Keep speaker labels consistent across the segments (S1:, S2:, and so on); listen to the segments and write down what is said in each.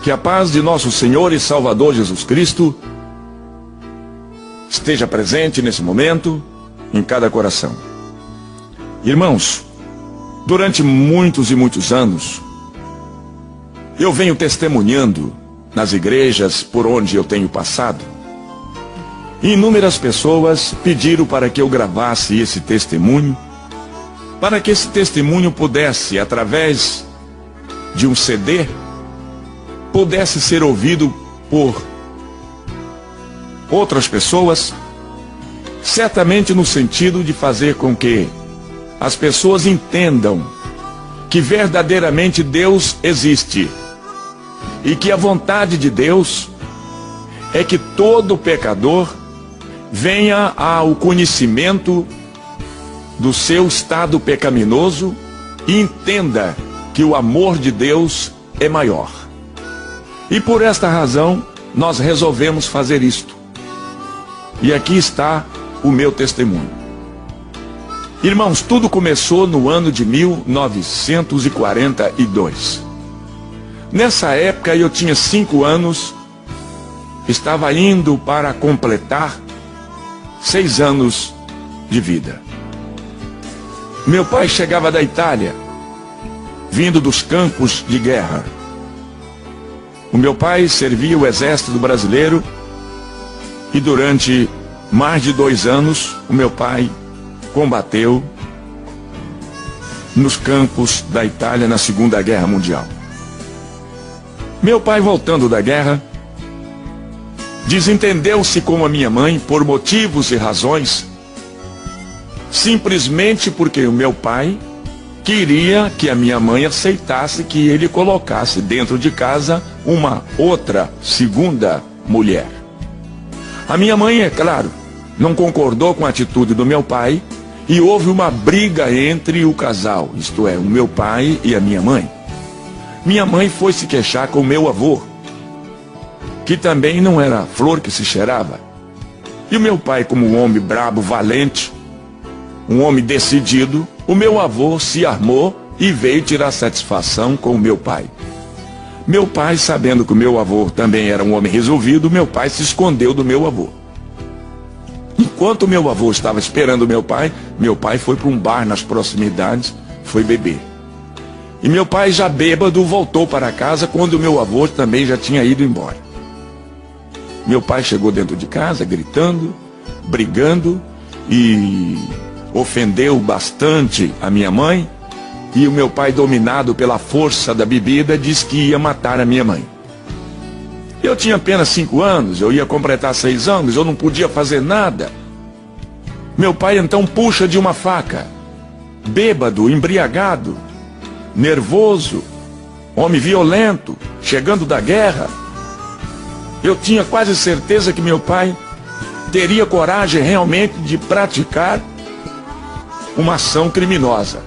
S1: Que a paz de nosso Senhor e Salvador Jesus Cristo esteja presente nesse momento em cada coração. Irmãos, durante muitos e muitos anos, eu venho testemunhando nas igrejas por onde eu tenho passado. E inúmeras pessoas pediram para que eu gravasse esse testemunho, para que esse testemunho pudesse, através de um CD, pudesse ser ouvido por outras pessoas, certamente no sentido de fazer com que as pessoas entendam que verdadeiramente Deus existe e que a vontade de Deus é que todo pecador venha ao conhecimento do seu estado pecaminoso e entenda que o amor de Deus é maior. E por esta razão, nós resolvemos fazer isto. E aqui está o meu testemunho. Irmãos, tudo começou no ano de 1942. Nessa época eu tinha 5 anos, estava indo para completar 6 anos de vida. Meu pai chegava da Itália, vindo dos campos de guerra. O meu pai servia o exército brasileiro e durante mais de 2 anos o meu pai combateu nos campos da Itália na Segunda Guerra Mundial. Meu pai, voltando da guerra, desentendeu-se com a minha mãe por motivos e razões, simplesmente porque o meu pai queria que a minha mãe aceitasse que ele colocasse dentro de casa uma outra segunda mulher. A minha mãe, é claro, não concordou com a atitude do meu pai e houve uma briga entre o casal, isto é, o meu pai e a minha mãe. Minha mãe foi se queixar com o meu avô, que também não era flor que se cheirava. E o meu pai, como um homem brabo, valente, um homem decidido, o meu avô se armou e veio tirar satisfação com o meu pai. Meu pai, sabendo que o meu avô também era um homem resolvido, meu pai se escondeu do meu avô. Enquanto o meu avô estava esperando meu pai foi para um bar nas proximidades, foi beber. E meu pai, já bêbado, voltou para casa quando o meu avô também já tinha ido embora. Meu pai chegou dentro de casa gritando, brigando e ofendeu bastante a minha mãe. E o meu pai, dominado pela força da bebida, disse que ia matar a minha mãe. Eu tinha apenas 5 anos, eu ia completar 6 anos, eu não podia fazer nada. Meu pai então puxa de uma faca, bêbado, embriagado, nervoso, homem violento, chegando da guerra. Eu tinha quase certeza que meu pai teria coragem realmente de praticar uma ação criminosa.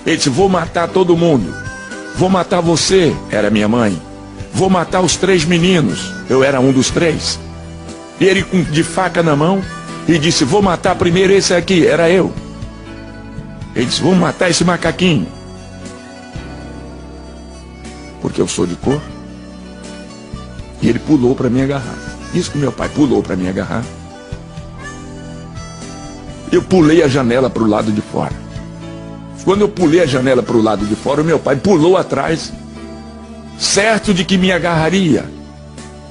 S1: Ele disse: vou matar todo mundo, vou matar você, era minha mãe, vou matar os 3 meninos, eu era um dos 3. E ele de faca na mão e disse: vou matar primeiro esse aqui, era eu. Ele disse: vou matar esse macaquinho, porque eu sou de cor. E ele pulou para me agarrar. Isso que meu pai pulou para me agarrar. Eu pulei a janela para o lado de fora. Quando eu pulei a janela para o lado de fora, o meu pai pulou atrás, certo de que me agarraria.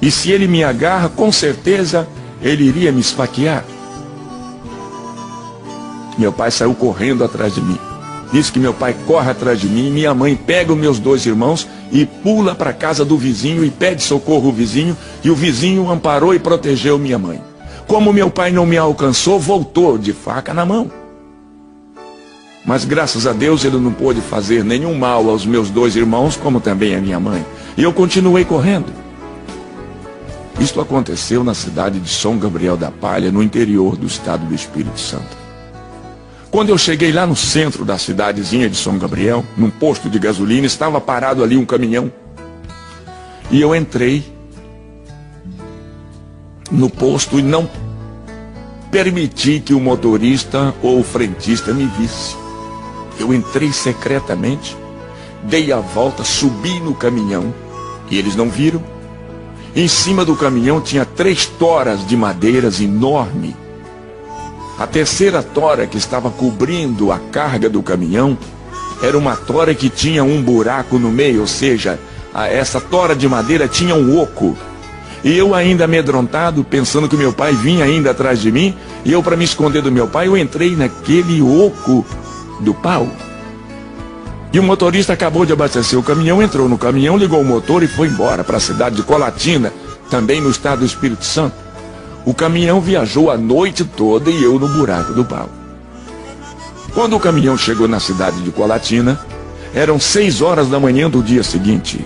S1: E se ele me agarra, com certeza ele iria me esfaquear. Meu pai saiu correndo atrás de mim. Disse que meu pai corre atrás de mim, minha mãe pega os meus 2 irmãos e pula para a casa do vizinho e pede socorro ao vizinho, e o vizinho amparou e protegeu minha mãe. Como meu pai não me alcançou, voltou de faca na mão. Mas graças a Deus ele não pôde fazer nenhum mal aos meus 2 irmãos, como também a minha mãe. E eu continuei correndo. Isto aconteceu na cidade de São Gabriel da Palha, no interior do estado do Espírito Santo. Quando eu cheguei lá no centro da cidadezinha de São Gabriel, num posto de gasolina, estava parado ali um caminhão. E eu entrei no posto e não permiti que o motorista ou o frentista me visse. Eu entrei secretamente, dei a volta, subi no caminhão E eles não viram. Em cima do caminhão tinha 3 toras de madeiras enormes. A terceira tora que estava cobrindo a carga do caminhão era uma tora que tinha um buraco no meio, ou seja, essa tora de madeira tinha um oco. E eu ainda amedrontado, pensando que meu pai vinha ainda atrás de mim, e eu, para me esconder do meu pai, eu entrei naquele oco do pau. E o motorista acabou de abastecer o caminhão, entrou no caminhão, ligou o motor e foi embora para a cidade de Colatina, também no estado do Espírito Santo. O caminhão viajou a noite toda e eu no buraco do pau. Quando o caminhão chegou na cidade de Colatina, eram 6 horas da manhã do dia seguinte.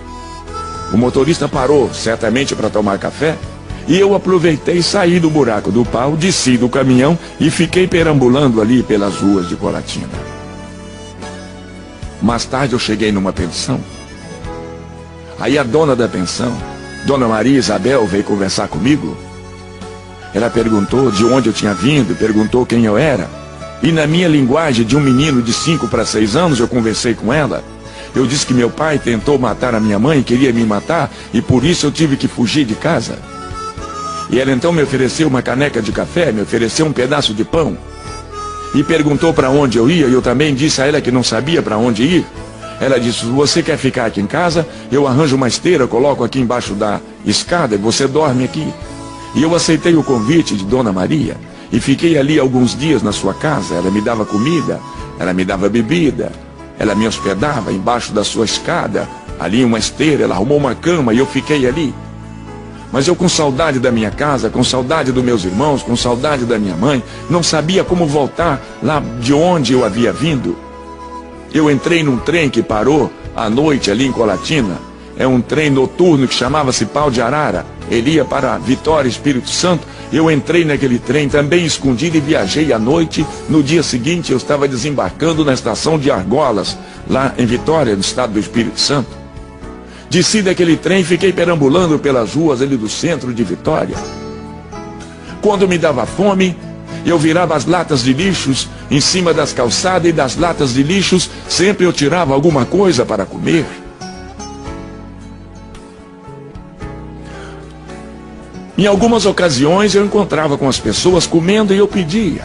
S1: O motorista parou, certamente para tomar café, e eu aproveitei, saí do buraco do pau, desci do caminhão e fiquei perambulando ali pelas ruas de Colatina. Mais tarde eu cheguei numa pensão. Aí a dona da pensão, Dona Maria Isabel, veio conversar comigo. Ela perguntou de onde eu tinha vindo, perguntou quem eu era. E na minha linguagem de um menino de 5 para 6 anos, eu conversei com ela. Eu disse que meu pai tentou matar a minha mãe, queria me matar, e por isso eu tive que fugir de casa. E ela então me ofereceu uma caneca de café, me ofereceu um pedaço de pão. E perguntou para onde eu ia, e eu também disse a ela que não sabia para onde ir. Ela disse, você quer ficar aqui em casa? Eu arranjo uma esteira, coloco aqui embaixo da escada e você dorme aqui. E eu aceitei o convite de Dona Maria e fiquei ali alguns dias na sua casa. Ela me dava comida, ela me dava bebida, ela me hospedava embaixo da sua escada, ali em uma esteira, ela arrumou uma cama e eu fiquei ali. Mas eu, com saudade da minha casa, com saudade dos meus irmãos, com saudade da minha mãe, não sabia como voltar lá de onde eu havia vindo. Eu entrei num trem que parou à noite ali em Colatina. É um trem noturno que chamava-se Pau de Arara. Ele ia para Vitória, Espírito Santo. Eu entrei naquele trem também escondido e viajei à noite. No dia seguinte eu estava desembarcando na estação de Argolas, lá em Vitória, no estado do Espírito Santo. Desci daquele trem e fiquei perambulando pelas ruas ali do centro de Vitória. Quando me dava fome, eu virava as latas de lixos em cima das calçadas, e das latas de lixos sempre eu tirava alguma coisa para comer. Em algumas ocasiões eu encontrava com as pessoas comendo e eu pedia.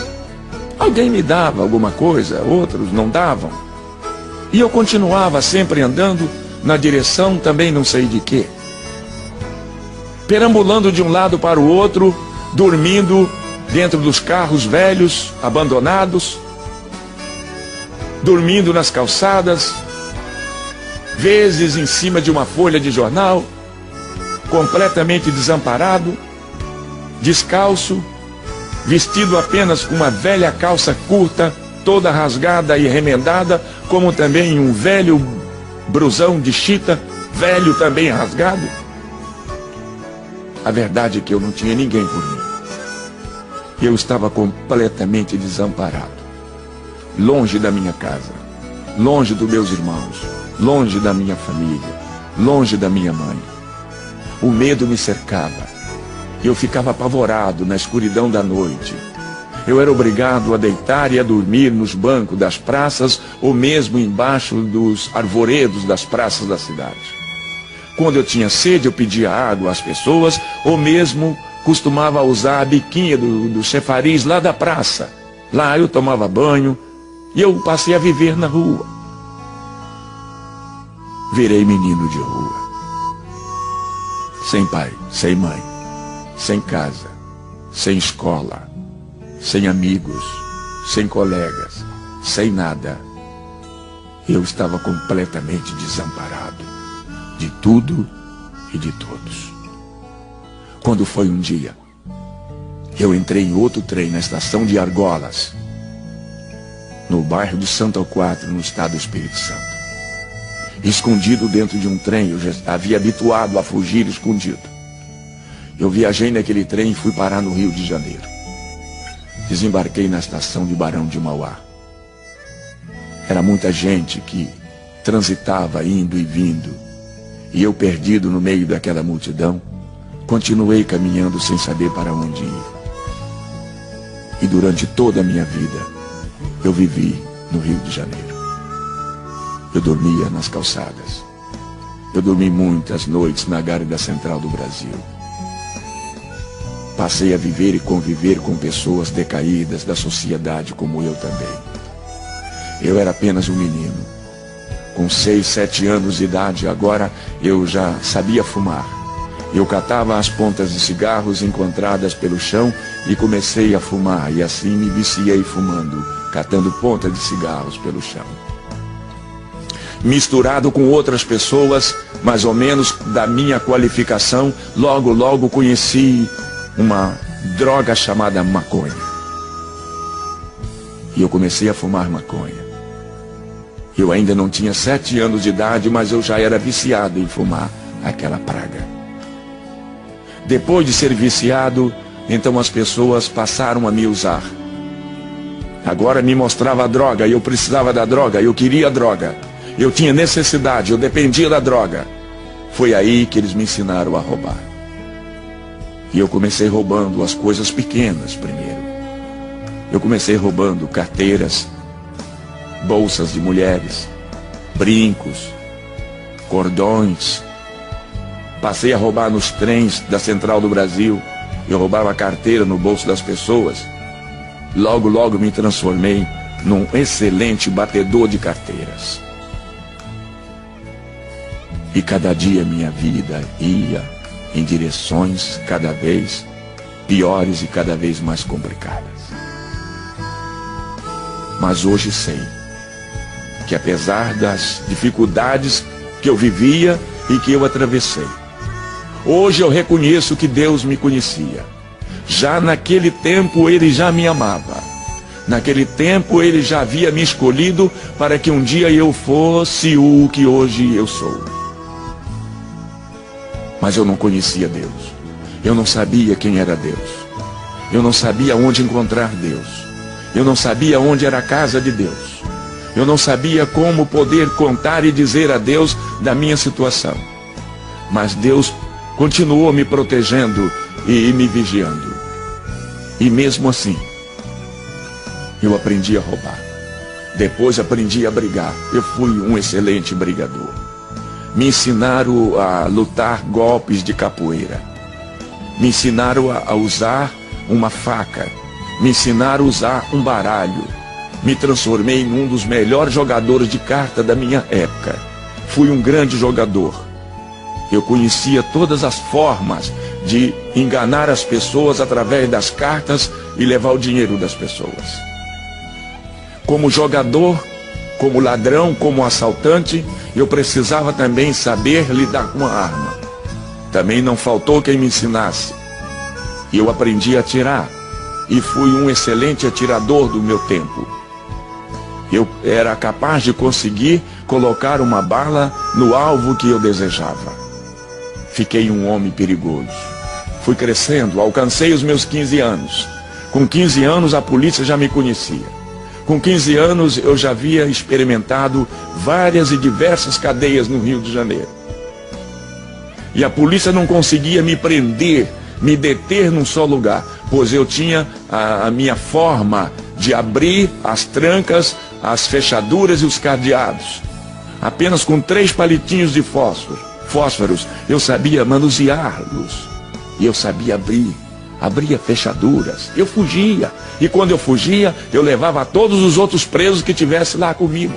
S1: Alguém me dava alguma coisa, outros não davam. E eu continuava sempre andando na direção também não sei de quê. Perambulando de um lado para o outro, dormindo dentro dos carros velhos, abandonados, dormindo nas calçadas, vezes em cima de uma folha de jornal, completamente desamparado, descalço, vestido apenas com uma velha calça curta, toda rasgada e remendada, como também um velho brusão de chita, velho também rasgado. A verdade é que eu não tinha ninguém por mim. Eu estava completamente desamparado, longe da minha casa, longe dos meus irmãos, longe da minha família, longe da minha mãe. O medo me cercava. Eu ficava apavorado na escuridão da noite. Eu era obrigado a deitar e a dormir nos bancos das praças ou mesmo embaixo dos arvoredos das praças da cidade. Quando eu tinha sede, eu pedia água às pessoas ou mesmo costumava usar a biquinha do chafariz lá da praça. Lá eu tomava banho e eu passei a viver na rua. Virei menino de rua. Sem pai, sem mãe, sem casa, sem escola, sem amigos, sem colegas, sem nada. Eu estava completamente desamparado de tudo e de todos. Quando foi um dia, eu entrei em outro trem na estação de Argolas, no bairro de Santo Quatro, no estado do Espírito Santo. Escondido dentro de um trem, eu já havia habituado a fugir escondido. Eu viajei naquele trem e fui parar no Rio de Janeiro. Desembarquei na estação de Barão de Mauá. Era muita gente que transitava indo e vindo, e eu, perdido no meio daquela multidão, continuei caminhando sem saber para onde ir. E durante toda a minha vida, eu vivi no Rio de Janeiro. Eu dormia nas calçadas. Eu dormi muitas noites na Gárida Central do Brasil. Passei a viver e conviver com pessoas decaídas da sociedade como eu também. Eu era apenas um menino. Com 6, 7 anos de idade, agora eu já sabia fumar. Eu catava as pontas de cigarros encontradas pelo chão e comecei a fumar, e assim me viciei fumando, catando pontas de cigarros pelo chão. Misturado com outras pessoas, mais ou menos da minha qualificação, logo conheci uma droga chamada maconha. E eu comecei a fumar maconha. Eu ainda não tinha 7 anos de idade, mas eu já era viciado em fumar aquela praga. Depois de ser viciado, então as pessoas passaram a me usar. Agora me mostrava a droga, e eu precisava da droga, eu queria a droga. Eu tinha necessidade, eu dependia da droga. Foi aí que eles me ensinaram a roubar. E eu comecei roubando as coisas pequenas primeiro. Eu comecei roubando carteiras, bolsas de mulheres, brincos, cordões. Passei a roubar nos trens da Central do Brasil. Eu roubava a carteira no bolso das pessoas. Logo me transformei num excelente batedor de carteiras. E cada dia minha vida ia em direções cada vez piores e cada vez mais complicadas. Mas hoje sei que apesar das dificuldades que eu vivia e que eu atravessei, hoje eu reconheço que Deus me conhecia. Já naquele tempo Ele já me amava. Naquele tempo Ele já havia me escolhido para que um dia eu fosse o que hoje eu sou. Mas eu não conhecia Deus. Eu não sabia quem era Deus. Eu não sabia onde encontrar Deus. Eu não sabia onde era a casa de Deus. Eu não sabia como poder contar e dizer a Deus da minha situação. Mas Deus continuou me protegendo e me vigiando. E mesmo assim, eu aprendi a roubar. Depois aprendi a brigar. Eu fui um excelente brigador. Me ensinaram a lutar golpes de capoeira. Me ensinaram a usar uma faca. Me ensinaram a usar um baralho. Me transformei em um dos melhores jogadores de carta da minha época. Fui um grande jogador. Eu conhecia todas as formas de enganar as pessoas através das cartas e levar o dinheiro das pessoas. Como jogador, como ladrão, como assaltante, eu precisava também saber lidar com a arma. Também não faltou quem me ensinasse. E eu aprendi a atirar. E fui um excelente atirador do meu tempo. Eu era capaz de conseguir colocar uma bala no alvo que eu desejava. Fiquei um homem perigoso. Fui crescendo, alcancei os meus 15 anos. Com 15 anos a polícia já me conhecia. Com 15 anos eu já havia experimentado várias e diversas cadeias no Rio de Janeiro. E a polícia não conseguia me prender, me deter num só lugar, pois eu tinha a minha forma de abrir as trancas, as fechaduras e os cadeados. Apenas com 3 palitinhos de fósforos, eu sabia manuseá-los. E eu sabia abria fechaduras. Eu fugia. E quando eu fugia, eu levava todos os outros presos que tivessem lá comigo.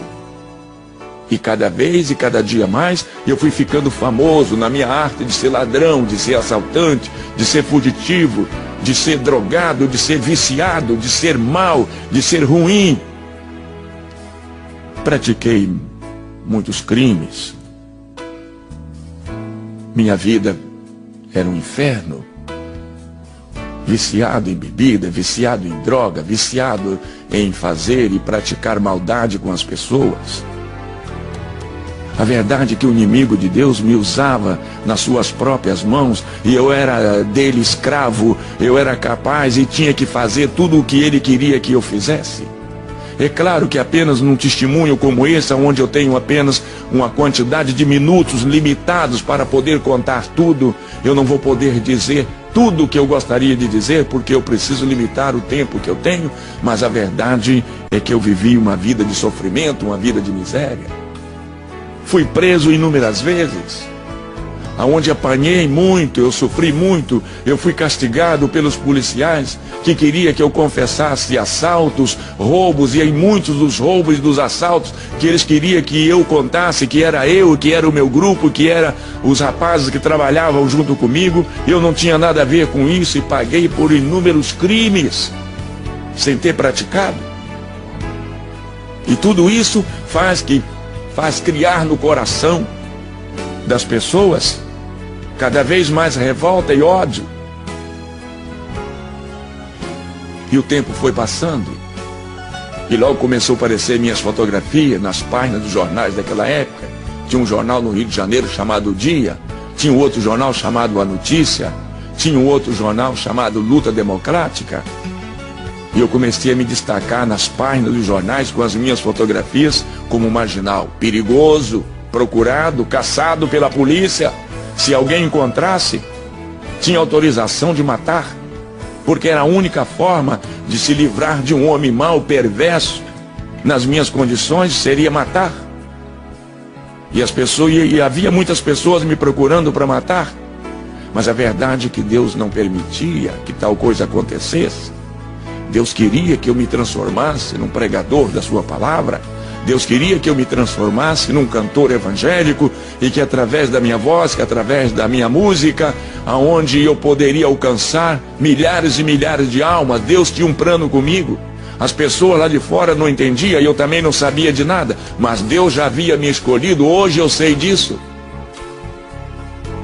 S1: E cada vez e cada dia mais, eu fui ficando famoso na minha arte de ser ladrão, de ser assaltante, de ser fugitivo, de ser drogado, de ser viciado, de ser mau, de ser ruim. Pratiquei muitos crimes. Minha vida era um inferno. Viciado em bebida, viciado em droga, viciado em fazer e praticar maldade com as pessoas. A verdade é que o inimigo de Deus me usava nas suas próprias mãos e eu era dele escravo, eu era capaz e tinha que fazer tudo o que ele queria que eu fizesse. É claro que apenas num testemunho como esse, onde eu tenho apenas uma quantidade de minutos limitados para poder contar tudo, eu não vou poder dizer tudo o que eu gostaria de dizer, porque eu preciso limitar o tempo que eu tenho, mas a verdade é que eu vivi uma vida de sofrimento, uma vida de miséria. fui preso inúmeras vezes, aonde apanhei muito, eu sofri muito, eu fui castigado pelos policiais que queria que eu confessasse assaltos, roubos, e em muitos dos roubos e dos assaltos que eles queriam que eu contasse que era eu, que era o meu grupo, que era os rapazes que trabalhavam junto comigo. Eu não tinha nada a ver com isso e paguei por inúmeros crimes sem ter praticado. E tudo isso faz criar no coração das pessoas cada vez mais revolta e ódio. E o tempo foi passando, e logo começou a aparecer minhas fotografias nas páginas dos jornais daquela época. Tinha um jornal no Rio de Janeiro chamado O Dia, tinha um outro jornal chamado A Notícia, tinha um outro jornal chamado Luta Democrática. E eu comecei a me destacar nas páginas dos jornais com as minhas fotografias como marginal, perigoso, procurado, caçado pela polícia. Se alguém encontrasse, tinha autorização de matar, porque era a única forma de se livrar de um homem mau, perverso, nas minhas condições, seria matar. E havia muitas pessoas me procurando para matar, mas a verdade é que Deus não permitia que tal coisa acontecesse. Deus queria que eu me transformasse num pregador da sua palavra. Deus queria que eu me transformasse num cantor evangélico, e que através da minha voz, que através da minha música, aonde eu poderia alcançar milhares e milhares de almas. Deus tinha um plano comigo. As pessoas lá de fora não entendiam, e eu também não sabia de nada, mas Deus já havia me escolhido. Hoje eu sei disso.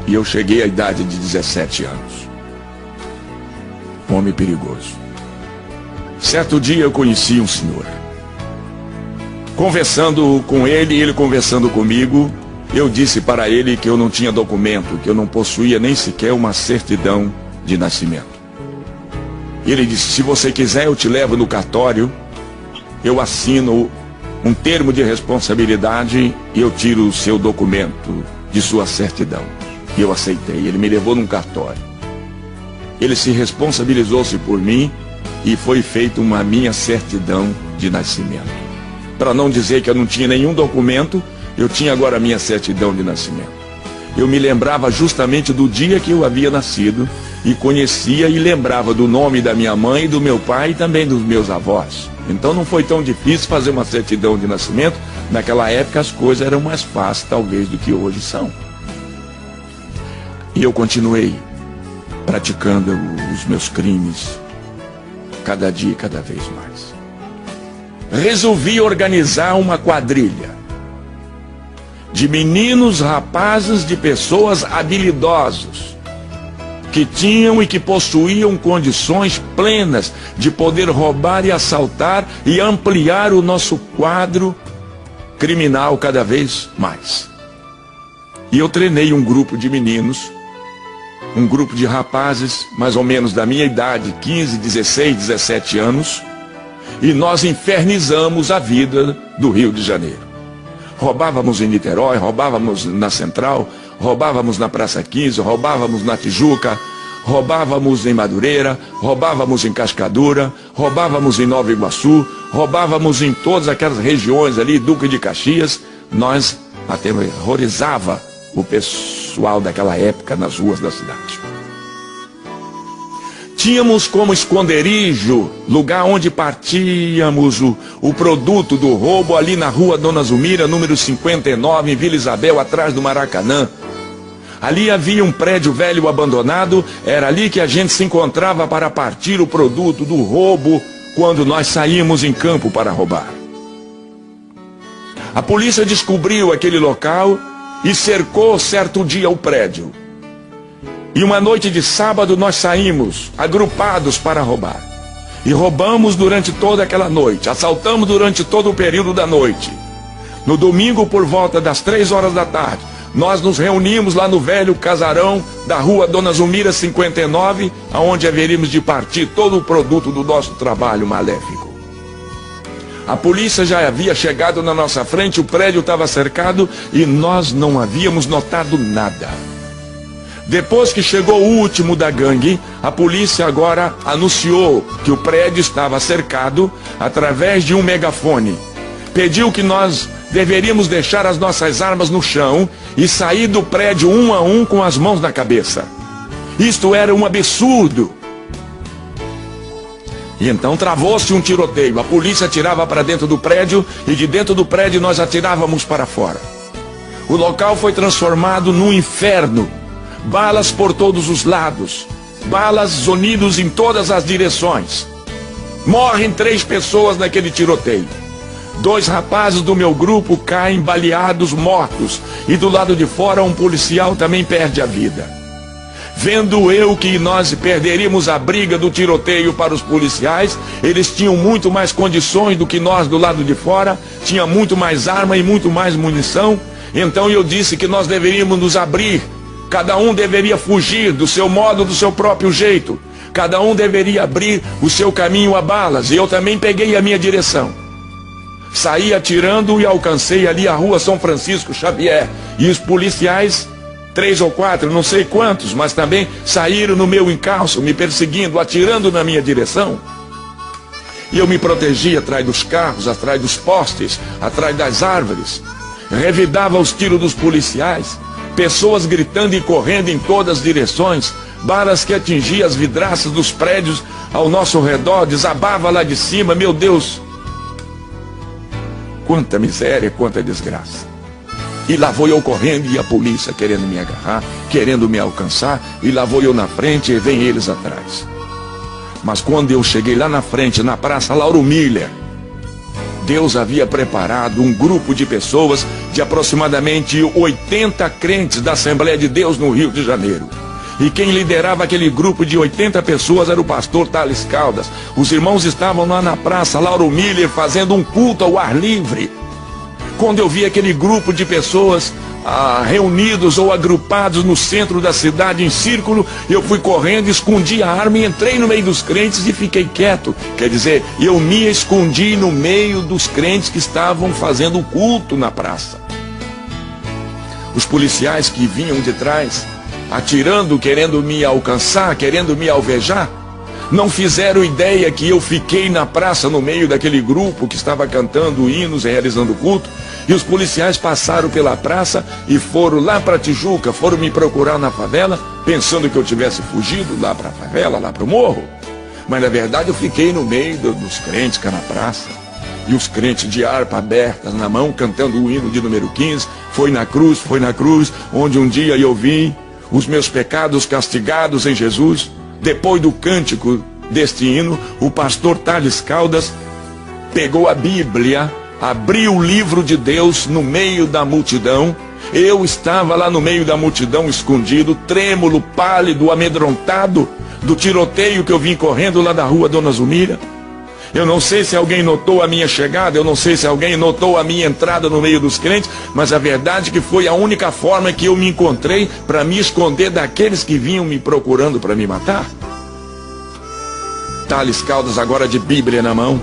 S1: E eu cheguei à idade de 17 anos. Um homem perigoso. Certo dia eu conheci um senhor. Conversando com ele, ele conversando comigo, eu disse para ele que eu não tinha documento, que eu não possuía nem sequer uma certidão de nascimento. Ele disse: se você quiser, eu te levo no cartório, eu assino um termo de responsabilidade e eu tiro o seu documento de sua certidão. E eu aceitei. Ele me levou num cartório. Ele se responsabilizou-se por mim e foi feita uma minha certidão de nascimento. Para não dizer que eu não tinha nenhum documento, eu tinha agora a minha certidão de nascimento. Eu me lembrava justamente do dia que eu havia nascido, e conhecia e lembrava do nome da minha mãe, do meu pai e também dos meus avós. Então não foi tão difícil fazer uma certidão de nascimento. Naquela época as coisas eram mais fáceis talvez do que hoje são. E eu continuei praticando os meus crimes, cada dia e cada vez mais. Resolvi organizar uma quadrilha de meninos, rapazes, de pessoas habilidosos, que tinham e que possuíam condições plenas de poder roubar e assaltar e ampliar o nosso quadro criminal cada vez mais. E eu treinei um grupo de meninos, um grupo de rapazes mais ou menos da minha idade, 15, 16, 17 anos, e nós infernizamos a vida do Rio de Janeiro. Roubávamos em Niterói, roubávamos na Central, roubávamos na Praça 15, roubávamos na Tijuca, roubávamos em Madureira, roubávamos em Cascadura, roubávamos em Nova Iguaçu, roubávamos em todas aquelas regiões ali, Duque de Caxias. Nós aterrorizava o pessoal daquela época nas ruas da cidade. Tínhamos como esconderijo, lugar onde partíamos o produto do roubo, ali na rua Dona Zulmira, número 59, em Vila Isabel, atrás do Maracanã. Ali havia um prédio velho abandonado, era ali que a gente se encontrava para partir o produto do roubo, quando nós saímos em campo para roubar. A polícia descobriu aquele local e cercou certo dia o prédio. E uma noite de sábado nós saímos agrupados para roubar. E roubamos durante toda aquela noite, assaltamos durante todo o período da noite. No domingo, por volta das 3 horas da tarde, nós nos reunimos lá no velho casarão da rua Dona Zulmira 59, aonde haveríamos de partir todo o produto do nosso trabalho maléfico. A polícia já havia chegado na nossa frente, o prédio estava cercado e nós não havíamos notado nada. Depois que chegou o último da gangue, a polícia agora anunciou que o prédio estava cercado através de um megafone. Pediu que nós deveríamos deixar as nossas armas no chão e sair do prédio um a um com as mãos na cabeça. Isto era um absurdo. E então travou-se um tiroteio. A polícia atirava para dentro do prédio e de dentro do prédio nós atirávamos para fora. O local foi transformado num inferno. Balas por todos os lados. Balas zunidos em todas as direções. Morrem 3 pessoas naquele tiroteio. 2 rapazes do meu grupo caem baleados, mortos. E do lado de fora um policial também perde a vida. Vendo eu que nós perderíamos a briga do tiroteio para os policiais, eles tinham muito mais condições do que nós do lado de fora, tinha muito mais arma e muito mais munição. Então eu disse que nós deveríamos nos abrir, cada um deveria fugir do seu modo, do seu próprio jeito, cada um deveria abrir o seu caminho a balas, e eu também peguei a minha direção. Saí atirando e alcancei ali a rua São Francisco Xavier, e os policiais, 3 ou 4, não sei quantos, mas também saíram no meu encalço, me perseguindo, atirando na minha direção. E eu me protegi atrás dos carros, atrás dos postes, atrás das árvores. Revidava os tiros dos policiais, pessoas gritando e correndo em todas as direções, balas que atingiam as vidraças dos prédios ao nosso redor, desabava lá de cima, meu Deus! Quanta miséria, quanta desgraça. E lá vou eu correndo e a polícia querendo me agarrar, querendo me alcançar, e lá vou eu na frente e vem eles atrás. Mas quando eu cheguei lá na frente, na Praça Lauro Miller, Deus havia preparado um grupo de pessoas, de aproximadamente 80 crentes da Assembleia de Deus no Rio de Janeiro. E quem liderava aquele grupo de 80 pessoas era o pastor Thales Caldas. Os irmãos estavam lá na Praça Lauro Miller fazendo um culto ao ar livre. Quando eu vi aquele grupo de pessoas reunidos ou agrupados no centro da cidade em círculo, eu fui correndo, escondi a arma e entrei no meio dos crentes e fiquei quieto. Quer dizer, eu me escondi no meio dos crentes que estavam fazendo culto na praça. Os policiais que vinham de trás, atirando, querendo me alcançar, querendo me alvejar, não fizeram ideia que eu fiquei na praça no meio daquele grupo que estava cantando hinos e realizando culto. E os policiais passaram pela praça e foram lá para Tijuca, foram me procurar na favela, pensando que eu tivesse fugido lá para a favela, lá para o morro. Mas na verdade eu fiquei no meio dos crentes cá na praça. E os crentes de harpa abertas na mão, cantando o hino de número 15, foi na cruz, onde um dia eu vi os meus pecados castigados em Jesus. Depois do cântico deste hino, o pastor Thales Caldas pegou a Bíblia, abriu o livro de Deus no meio da multidão. Eu estava lá no meio da multidão, escondido, trêmulo, pálido, amedrontado do tiroteio que eu vim correndo lá da rua Dona Zumira. Eu não sei se alguém notou a minha chegada, eu não sei se alguém notou a minha entrada no meio dos crentes, mas a verdade é que foi a única forma que eu me encontrei para me esconder daqueles que vinham me procurando para me matar. Thales Caldas, agora de Bíblia na mão,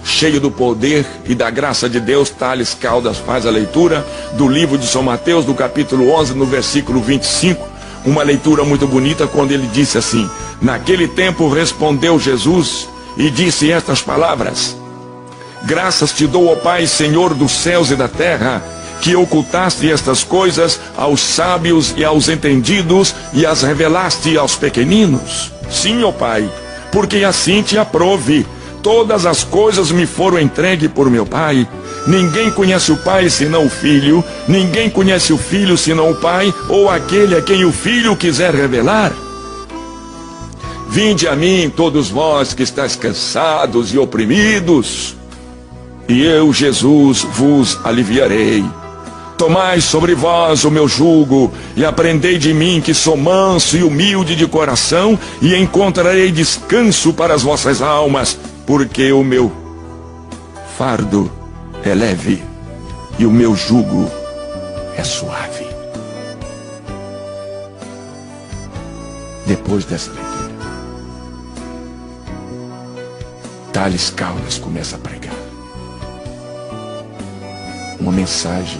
S1: cheio do poder e da graça de Deus, Thales Caldas faz a leitura do livro de São Mateus, do capítulo 11, no versículo 25, uma leitura muito bonita, quando ele disse assim: naquele tempo respondeu Jesus e disse estas palavras: graças te dou, ó Pai, Senhor dos céus e da terra, que ocultaste estas coisas aos sábios e aos entendidos e as revelaste aos pequeninos. Sim, ó Pai, porque assim te aprove. Todas as coisas me foram entregues por meu Pai. Ninguém conhece o Pai senão o Filho, ninguém conhece o Filho senão o Pai, ou aquele a quem o Filho quiser revelar. Vinde a mim, todos vós que estáis cansados e oprimidos, e eu, Jesus, vos aliviarei. Tomai sobre vós o meu jugo, e aprendei de mim, que sou manso e humilde de coração, e encontrarei descanso para as vossas almas, porque o meu fardo é leve, e o meu jugo é suave. Depois dessa leitura, Thales Caldas começa a pregar uma mensagem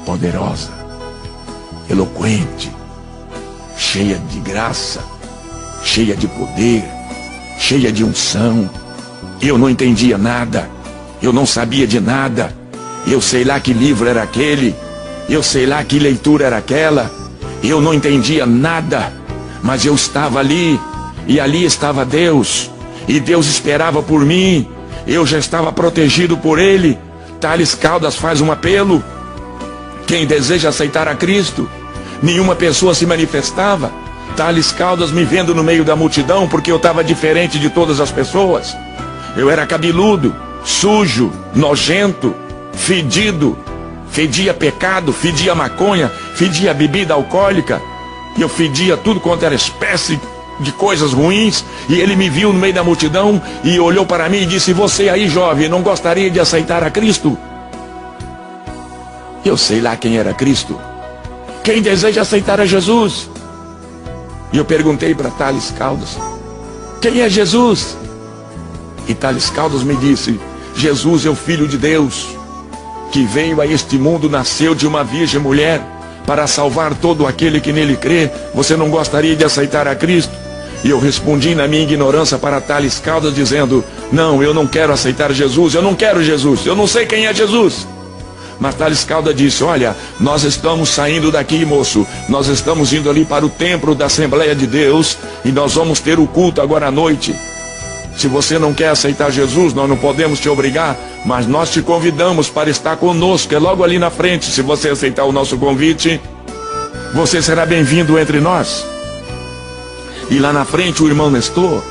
S1: poderosa, eloquente, cheia de graça, cheia de poder, cheia de unção. Eu não entendia nada, eu não sabia de nada, Eu sei lá que livro era aquele, eu sei lá que leitura era aquela. Eu não entendia nada, mas eu estava ali, e ali estava Deus, e Deus esperava por mim. Eu já estava protegido por Ele. Tales Caldas faz um apelo: quem deseja aceitar a Cristo. Nenhuma pessoa se manifestava. Tales Caldas me vendo no meio da multidão, porque eu estava diferente de todas as pessoas. Eu era cabeludo, sujo, nojento, fedido, fedia pecado, fedia maconha, fedia bebida alcoólica, e eu fedia tudo quanto era espécie de coisas ruins. E ele me viu no meio da multidão e olhou para mim e disse: você aí, jovem, não gostaria de aceitar a Cristo? Eu sei lá quem era Cristo. Quem deseja aceitar a Jesus? E eu perguntei para Tales Caldas: quem é Jesus? E Tales Caldas me disse: Jesus é o Filho de Deus, que veio a este mundo, nasceu de uma virgem mulher, para salvar todo aquele que nele crê. Você não gostaria de aceitar a Cristo? E eu respondi na minha ignorância para Tales Caldas, dizendo: não, eu não quero aceitar Jesus, eu não quero Jesus, eu não sei quem é Jesus. Mas Tales Caldas disse: olha, nós estamos saindo daqui, moço, nós estamos indo ali para o templo da Assembleia de Deus, e nós vamos ter o culto agora à noite. Se você não quer aceitar Jesus, nós não podemos te obrigar, mas nós te convidamos para estar conosco, é logo ali na frente. Se você aceitar o nosso convite, você será bem-vindo entre nós. E lá na frente o irmão Nestor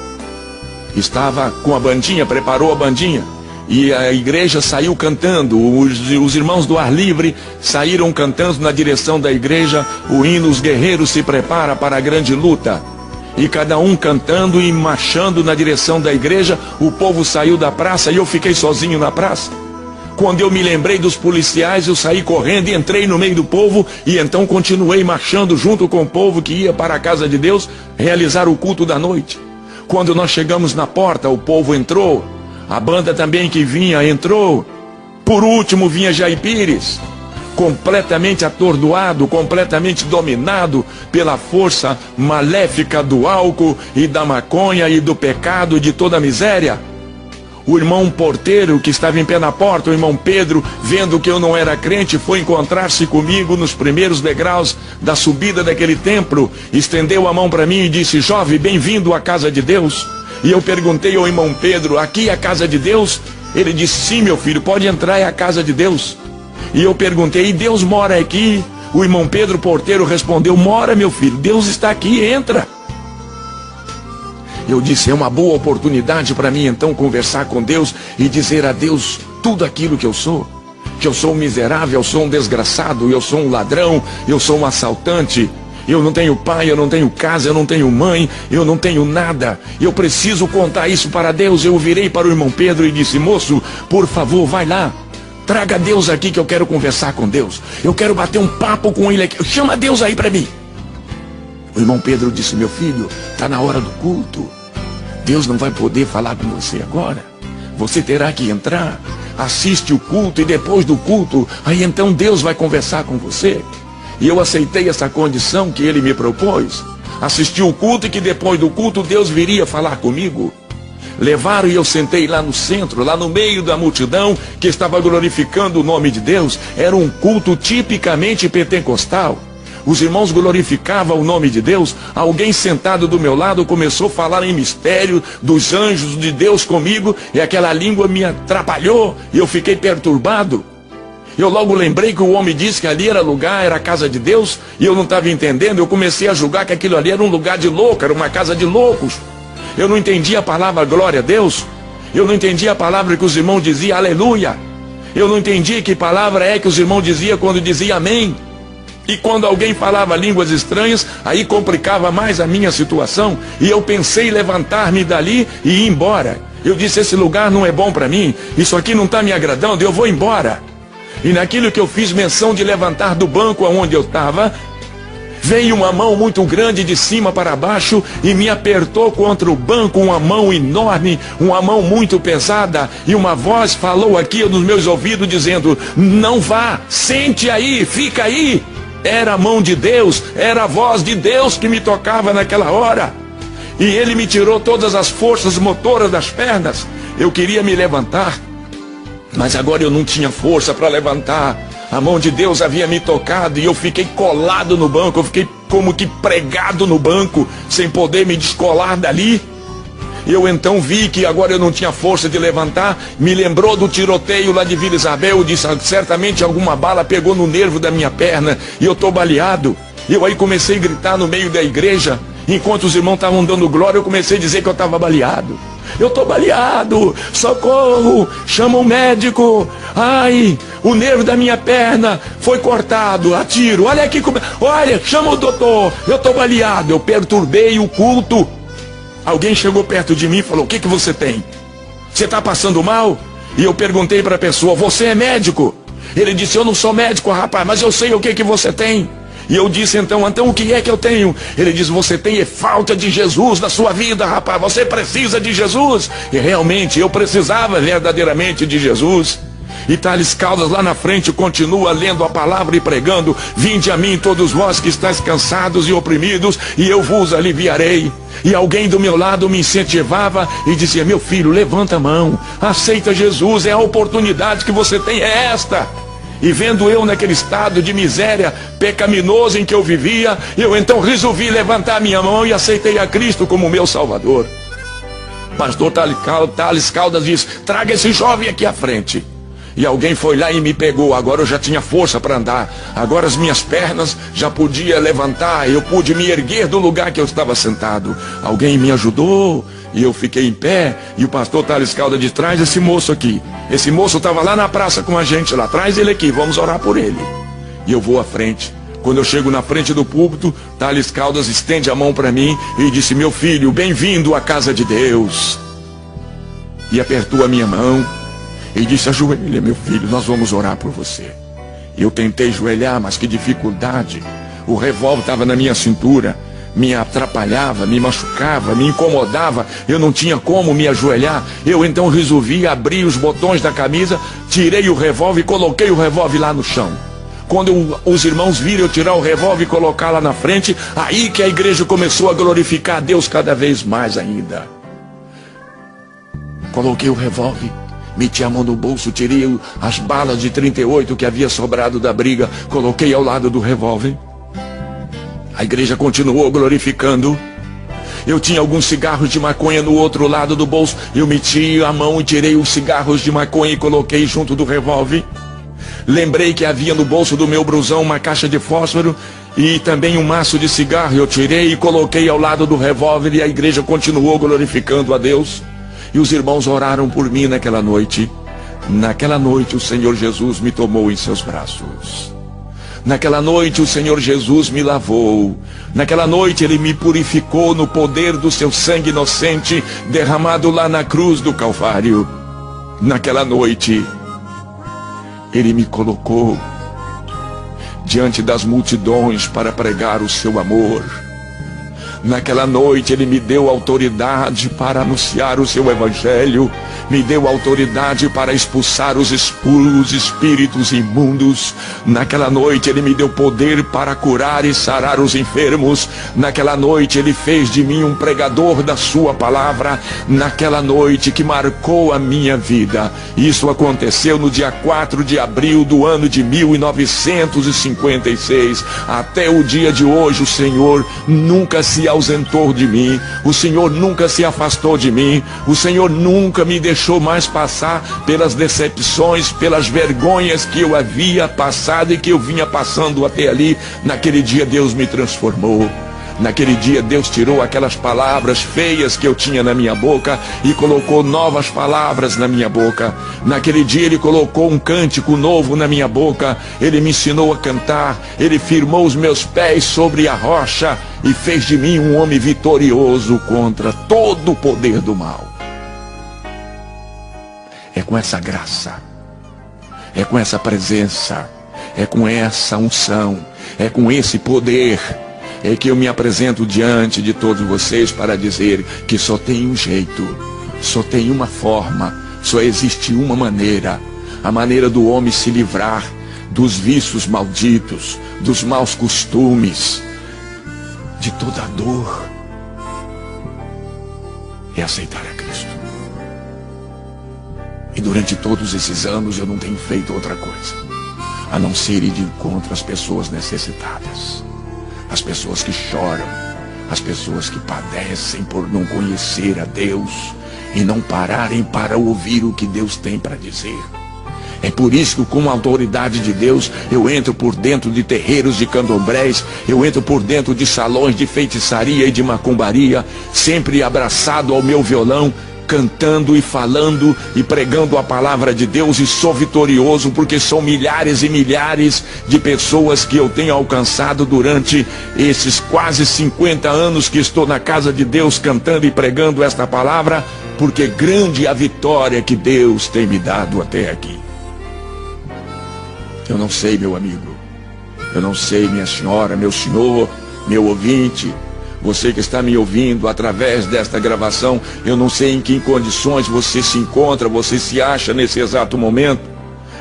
S1: estava com a bandinha, preparou a bandinha, e a igreja saiu cantando. Os irmãos do ar livre saíram cantando na direção da igreja o hino Os Guerreiros se Preparam para a Grande Luta. E cada um cantando e marchando na direção da igreja. O povo saiu da praça e eu fiquei sozinho na praça. Quando eu me lembrei dos policiais, eu saí correndo e entrei no meio do povo, e então continuei marchando junto com o povo que ia para a casa de Deus realizar o culto da noite. Quando nós chegamos na porta, o povo entrou, a banda também que vinha entrou. Por último vinha Jair Pires, completamente atordoado, completamente dominado pela força maléfica do álcool e da maconha e do pecado e de toda a miséria. O irmão porteiro que estava em pé na porta, o irmão Pedro, vendo que eu não era crente, foi encontrar-se comigo nos primeiros degraus da subida daquele templo, estendeu a mão para mim e disse: jovem, bem-vindo à casa de Deus. E eu perguntei ao irmão Pedro: aqui é a casa de Deus? Ele disse: sim, meu filho, pode entrar, é a casa de Deus. E eu perguntei: e Deus mora aqui? O irmão Pedro porteiro respondeu: mora, meu filho, Deus está aqui, entra. Eu disse: é uma boa oportunidade para mim então conversar com Deus e dizer a Deus tudo aquilo que eu sou. Que eu sou um miserável, eu sou um desgraçado, eu sou um ladrão, eu sou um assaltante. Eu não tenho pai, eu não tenho casa, eu não tenho mãe, eu não tenho nada. Eu preciso contar isso para Deus. Eu virei para o irmão Pedro e disse: moço, por favor, vai lá. Traga Deus aqui que eu quero conversar com Deus. Eu quero bater um papo com Ele aqui. Chama Deus aí para mim. O irmão Pedro disse: meu filho, está na hora do culto. Deus não vai poder falar com você agora. Você terá que entrar. Assiste o culto e depois do culto, aí então Deus vai conversar com você. E eu aceitei essa condição que ele me propôs. Assisti o culto e que depois do culto Deus viria falar comigo. Levaram e eu sentei lá no centro, lá no meio da multidão que estava glorificando o nome de Deus. Era um culto tipicamente pentecostal. Os irmãos glorificavam o nome de Deus. Alguém sentado do meu lado começou a falar em mistério dos anjos de Deus comigo, e aquela língua me atrapalhou e eu fiquei perturbado. Eu logo lembrei que o homem disse que ali era lugar, era a casa de Deus, e eu não estava entendendo. Eu comecei a julgar que aquilo ali era um lugar de louco, era uma casa de loucos. Eu não entendia a palavra glória a Deus. Eu não entendia a palavra que os irmãos diziam aleluia. Eu não entendia que palavra é que os irmãos diziam quando diziam amém. E quando alguém falava línguas estranhas, aí complicava mais a minha situação. E eu pensei em levantar-me dali e ir embora. Eu disse: esse lugar não é bom para mim, isso aqui não está me agradando, eu vou embora. E naquilo que eu fiz menção de levantar do banco onde eu estava, veio uma mão muito grande de cima para baixo e me apertou contra o banco, uma mão enorme, uma mão muito pesada, e uma voz falou aqui nos meus ouvidos dizendo: não vá, sente aí, fica aí. Era a mão de Deus, era a voz de Deus que me tocava naquela hora. E ele me tirou todas as forças motoras das pernas. Eu queria me levantar, Mas agora eu não tinha força para levantar. A mão de Deus havia me tocado e eu fiquei colado no banco. Eu fiquei como que pregado no banco, sem poder me descolar dali. Eu então vi que agora eu não tinha força de levantar. Me lembrou do tiroteio lá de Vila Isabel. Eu disse, certamente alguma bala pegou no nervo da minha perna e eu estou baleado. Eu aí comecei a gritar no meio da igreja. Enquanto os irmãos estavam dando glória, eu comecei a dizer que eu estava baleado. Eu estou baleado, socorro, chama um médico. Ai, o nervo da minha perna foi cortado a tiro. Olha aqui, olha, chama o doutor, eu estou baleado. Eu perturbei o culto. Alguém chegou perto de mim e falou, o que você tem? Você está passando mal? E eu perguntei para a pessoa, você é médico? Ele disse, eu não sou médico, rapaz, mas eu sei o que você tem. E eu disse, então o que é que eu tenho? Ele diz, você tem falta de Jesus na sua vida, rapaz, você precisa de Jesus. E realmente, eu precisava verdadeiramente de Jesus. E Thales Caldas lá na frente continua lendo a palavra e pregando, vinde a mim todos vós que estáis cansados e oprimidos, e eu vos aliviarei. E alguém do meu lado me incentivava e dizia, meu filho, levanta a mão, aceita Jesus, é a oportunidade que você tem, é esta. E vendo eu naquele estado de miséria pecaminoso em que eu vivia, eu então resolvi levantar minha mão e aceitei a Cristo como meu Salvador. Pastor Thales Caldas diz, traga esse jovem aqui à frente. E alguém foi lá e me pegou. Agora eu já tinha força para andar. Agora as minhas pernas já podia levantar. Eu pude me erguer do lugar que eu estava sentado. Alguém me ajudou e eu fiquei em pé. E o pastor Thales Caldas diz, traz esse moço aqui. Esse moço estava lá na praça com a gente lá. Traz ele aqui, vamos orar por ele. E eu vou à frente. Quando eu chego na frente do púlpito, Thales Caldas estende a mão para mim e disse, meu filho, bem-vindo à casa de Deus. E apertou a minha mão. E disse, ajoelha, meu filho, nós vamos orar por você. Eu tentei ajoelhar, mas que dificuldade. O revólver estava na minha cintura, me atrapalhava, me machucava, me incomodava. Eu não tinha como me ajoelhar. Eu então resolvi abrir os botões da camisa, tirei o revólver e coloquei o revólver lá no chão. Quando os irmãos viram eu tirar o revólver e colocar lá na frente, aí que a igreja começou a glorificar a Deus cada vez mais ainda. Coloquei o revólver, meti a mão no bolso, tirei as balas de 38 que havia sobrado da briga, coloquei ao lado do revólver. A igreja continuou glorificando. Eu tinha alguns cigarros de maconha no outro lado do bolso. Eu meti a mão e tirei os cigarros de maconha e coloquei junto do revólver. Lembrei que havia no bolso do meu blusão uma caixa de fósforo e também um maço de cigarro. Eu tirei e coloquei ao lado do revólver e a igreja continuou glorificando a Deus. E os irmãos oraram por mim naquela noite. Naquela noite o Senhor Jesus me tomou em seus braços. Naquela noite o Senhor Jesus me lavou. Naquela noite Ele me purificou no poder do seu sangue inocente derramado lá na cruz do Calvário. Naquela noite Ele me colocou diante das multidões para pregar o seu amor. Naquela noite Ele me deu autoridade para anunciar o seu evangelho, me deu autoridade para expulsar os espíritos imundos. Naquela noite Ele me deu poder para curar e sarar os enfermos. Naquela noite Ele fez de mim um pregador da sua palavra. Naquela noite que marcou a minha vida. Isso aconteceu no dia 4 de abril do ano de 1956. Até o dia de hoje o Senhor nunca se ausentou de mim, o Senhor nunca se afastou de mim, o Senhor nunca me deixou mais passar pelas decepções, pelas vergonhas que eu havia passado e que eu vinha passando até ali. Naquele dia Deus me transformou. Naquele dia Deus tirou aquelas palavras feias que eu tinha na minha boca e colocou novas palavras na minha boca. Naquele dia Ele colocou um cântico novo na minha boca. Ele me ensinou a cantar. Ele firmou os meus pés sobre a rocha e fez de mim um homem vitorioso contra todo o poder do mal. É com essa graça, é com essa presença, é com essa unção, é com esse poder é que eu me apresento diante de todos vocês para dizer que só tem um jeito, só tem uma forma, só existe uma maneira, a maneira do homem se livrar dos vícios malditos, dos maus costumes, de toda a dor, é aceitar a Cristo. E durante todos esses anos eu não tenho feito outra coisa a não ser ir de encontro às pessoas necessitadas, as pessoas que choram, as pessoas que padecem por não conhecer a Deus e não pararem para ouvir o que Deus tem para dizer. É por isso que, com a autoridade de Deus, eu entro por dentro de terreiros de candomblés, eu entro por dentro de salões de feitiçaria e de macumbaria, sempre abraçado ao meu violão, cantando e falando e pregando a palavra de Deus, e sou vitorioso porque são milhares e milhares de pessoas que eu tenho alcançado durante esses quase 50 anos que estou na casa de Deus cantando e pregando esta palavra, porque grande é a vitória que Deus tem me dado até aqui. Eu não sei, meu amigo, eu não sei, minha senhora, meu senhor, meu ouvinte, você que está me ouvindo através desta gravação, eu não sei em que condições você se encontra, você se acha nesse exato momento,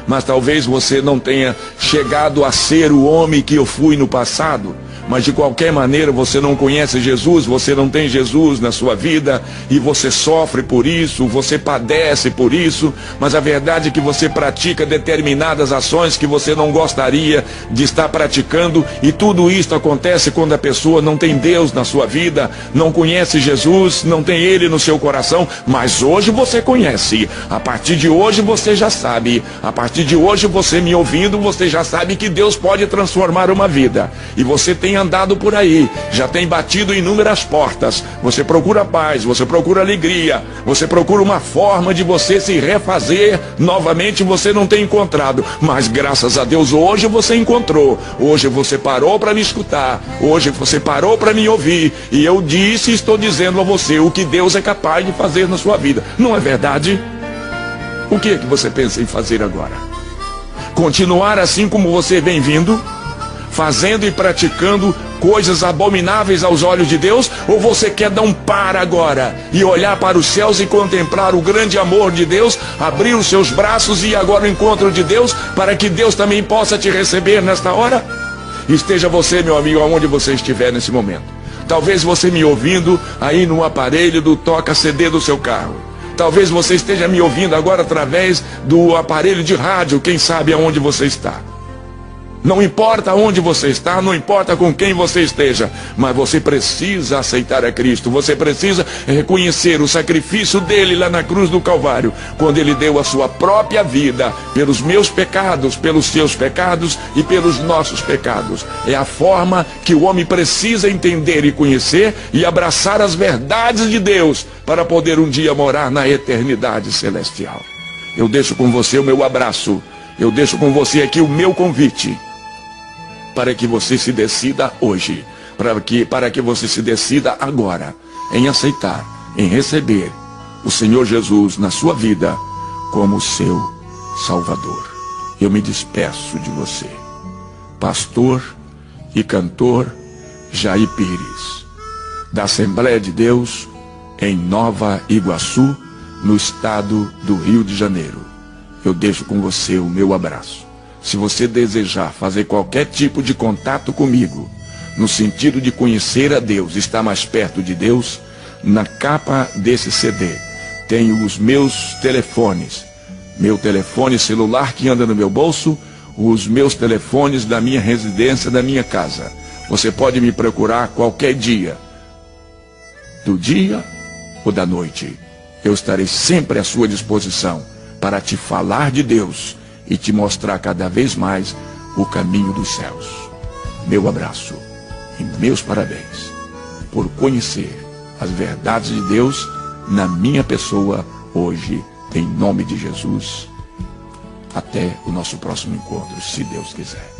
S1: mas talvez você não tenha chegado a ser o homem que eu fui no passado, mas de qualquer maneira você não conhece Jesus, você não tem Jesus na sua vida, e você sofre por isso, você padece por isso, mas a verdade é que você pratica determinadas ações que você não gostaria de estar praticando, e tudo isso acontece quando a pessoa não tem Deus na sua vida, não conhece Jesus, não tem Ele no seu coração, mas hoje você conhece, a partir de hoje você já sabe, a partir de hoje você me ouvindo, você já sabe que Deus pode transformar uma vida, e você tem andado por aí, já tem batido inúmeras portas, você procura paz, você procura alegria, você procura uma forma de você se refazer novamente, você não tem encontrado, mas graças a Deus hoje você encontrou, hoje você parou para me escutar, hoje você parou para me ouvir, e eu disse e estou dizendo a você o que Deus é capaz de fazer na sua vida, não é verdade? O que é que você pensa em fazer agora? Continuar assim como você vem vindo, fazendo e praticando coisas abomináveis aos olhos de Deus, ou você quer dar um par agora e olhar para os céus e contemplar o grande amor de Deus, abrir os seus braços e ir agora ao encontro de Deus, para que Deus também possa te receber nesta hora? Esteja você, meu amigo, aonde você estiver nesse momento. Talvez você me ouvindo aí no aparelho do toca-CD do seu carro. Talvez você esteja me ouvindo agora através do aparelho de rádio, quem sabe aonde você está. Não importa onde você está, não importa com quem você esteja, mas você precisa aceitar a Cristo, você precisa reconhecer o sacrifício dele lá na cruz do Calvário, quando ele deu a sua própria vida pelos meus pecados, pelos seus pecados e pelos nossos pecados. É a forma que o homem precisa entender e conhecer e abraçar as verdades de Deus para poder um dia morar na eternidade celestial. Eu deixo com você o meu abraço, eu deixo com você aqui o meu convite, para que você se decida hoje, para que você se decida agora em aceitar, em receber o Senhor Jesus na sua vida como seu Salvador. Eu me despeço de você, pastor e cantor Jair Pires, da Assembleia de Deus em Nova Iguaçu, no estado do Rio de Janeiro. Eu deixo com você o meu abraço. Se você desejar fazer qualquer tipo de contato comigo, no sentido de conhecer a Deus, estar mais perto de Deus, na capa desse CD tem os meus telefones, meu telefone celular que anda no meu bolso, os meus telefones da minha residência, da minha casa. Você pode me procurar qualquer dia, do dia ou da noite. Eu estarei sempre à sua disposição para te falar de Deus e te mostrar cada vez mais o caminho dos céus. Meu abraço e meus parabéns por conhecer as verdades de Deus na minha pessoa hoje, em nome de Jesus. Até o nosso próximo encontro, se Deus quiser.